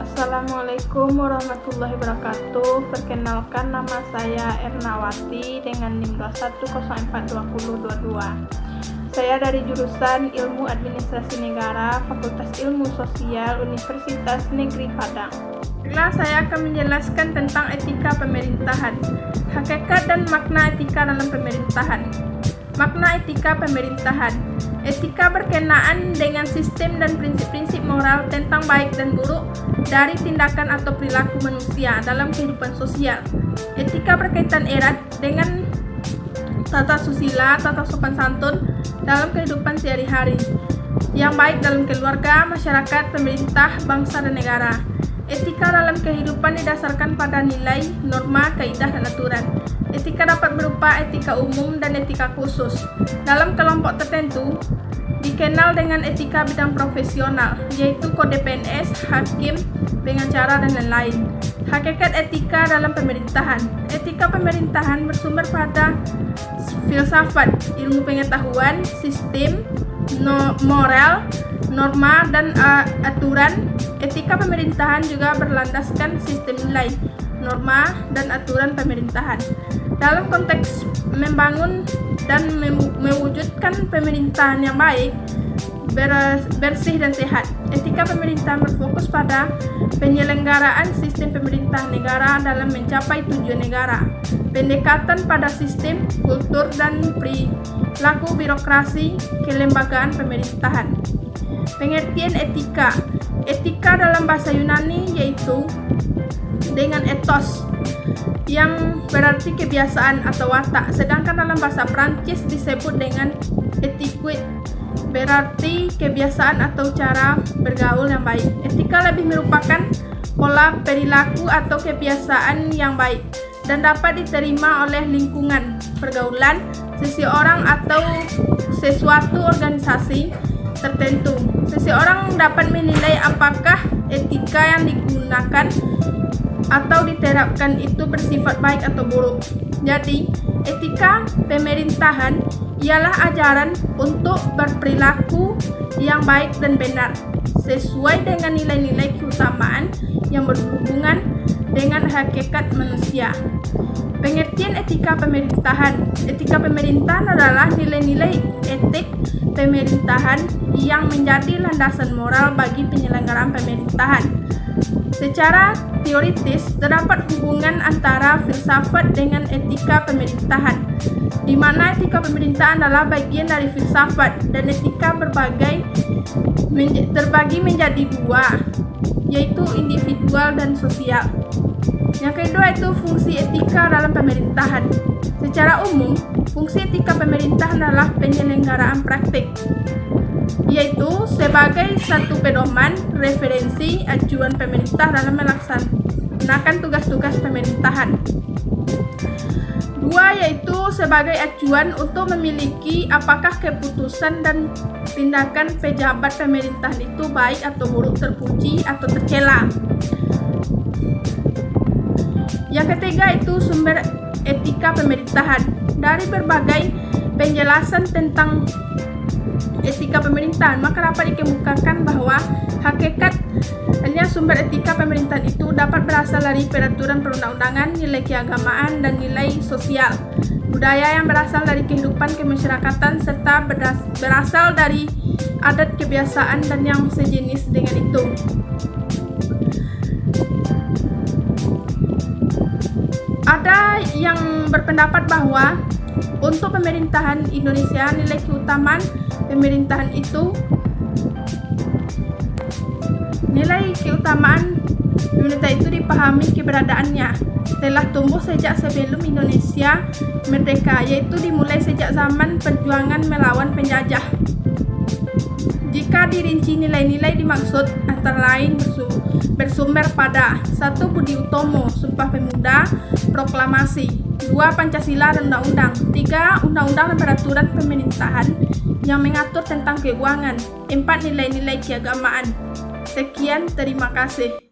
Assalamualaikum warahmatullahi wabarakatuh. Perkenalkan, nama saya Ernawati dengan NIM 210422022. Saya dari jurusan Ilmu Administrasi Negara, Fakultas Ilmu Sosial, Universitas Negeri Padang. Saya akan menjelaskan tentang etika pemerintahan, hakikat dan makna etika dalam pemerintahan. Makna etika pemerintahan. Etika berkenaan dengan sistem dan prinsip-prinsip moral tentang baik dan buruk dari tindakan atau perilaku manusia dalam kehidupan sosial. Etika berkaitan erat dengan tata susila, tata sopan santun dalam kehidupan sehari-hari, yang baik dalam keluarga, masyarakat, pemerintah, bangsa, dan negara. Etika dalam kehidupan didasarkan pada nilai, norma, kaidah, dan aturan. Etika dapat berupa etika umum dan etika khusus. Dalam kelompok tertentu, dikenal dengan etika bidang profesional, yaitu kode PNS, hakim, pengacara, dan lain-lain. Hakikat etika dalam pemerintahan. Etika pemerintahan bersumber pada filsafat, ilmu pengetahuan, sistem, moral, norma, dan aturan. Etika pemerintahan juga berlandaskan sistem nilai, norma, dan aturan pemerintahan. Dalam konteks membangun dan mewujudkan pemerintahan yang baik, bersih, dan sehat, etika pemerintahan berfokus pada penyelenggaraan sistem pemerintahan negara dalam mencapai tujuan negara, pendekatan pada sistem, kultur, dan perilaku birokrasi kelembagaan pemerintahan. Pengertian etika. Etika dalam bahasa Yunani yaitu dengan ethos, yang berarti kebiasaan atau watak, sedangkan dalam bahasa Prancis disebut dengan etiquette, berarti kebiasaan atau cara bergaul yang baik. Etika lebih merupakan pola perilaku atau kebiasaan yang baik dan dapat diterima oleh lingkungan pergaulan, seseorang atau sesuatu organisasi tertentu. Seseorang dapat menilai apakah etika yang digunakan atau diterapkan itu bersifat baik atau buruk. Jadi, etika pemerintahan ialah ajaran untuk berperilaku yang baik dan benar, sesuai dengan nilai-nilai keutamaan yang berhubungan dengan hakikat manusia. Pengertian etika pemerintahan. Etika pemerintahan adalah nilai-nilai etik pemerintahan yang menjadi landasan moral bagi penyelenggaraan pemerintahan. Secara teoritis, terdapat hubungan antara filsafat dengan etika pemerintahan, di mana etika pemerintahan adalah bagian dari filsafat, dan etika terbagi menjadi dua, yaitu individual dan sosial. Yang kedua itu fungsi etika dalam pemerintahan. Secara umum, fungsi etika pemerintahan adalah penyelenggaraan praktik, yaitu sebagai satu pedoman, referensi, acuan pemerintah dalam melaksanakan tugas-tugas pemerintahan. Dua, yaitu sebagai acuan untuk memiliki apakah keputusan dan tindakan pejabat pemerintahan itu baik atau buruk, terpuji atau tercela. Yang ketiga itu sumber etika pemerintahan. Dari berbagai penjelasan tentang etika pemerintahan, maka dapat dikemukakan bahwa hakikatnya sumber etika pemerintahan itu dapat berasal dari peraturan perundang-undangan, nilai keagamaan, dan nilai sosial, budaya yang berasal dari kehidupan kemasyarakatan, serta berasal dari adat kebiasaan dan yang sejenis dengan itu. Ada yang berpendapat bahwa untuk pemerintahan Indonesia, nilai keutamaan pemerintahan itu dipahami keberadaannya telah tumbuh sejak sebelum Indonesia merdeka, yaitu dimulai sejak zaman perjuangan melawan penjajah. Jika dirinci, nilai-nilai dimaksud antara lain bersumber pada 1. Budi Utomo, Sumpah Pemuda, Proklamasi. 2. Pancasila dan Undang-Undang. 3. Undang-Undang dan Peraturan Pemerintahan yang mengatur tentang keuangan. 4. Nilai-nilai keagamaan. Sekian, terima kasih.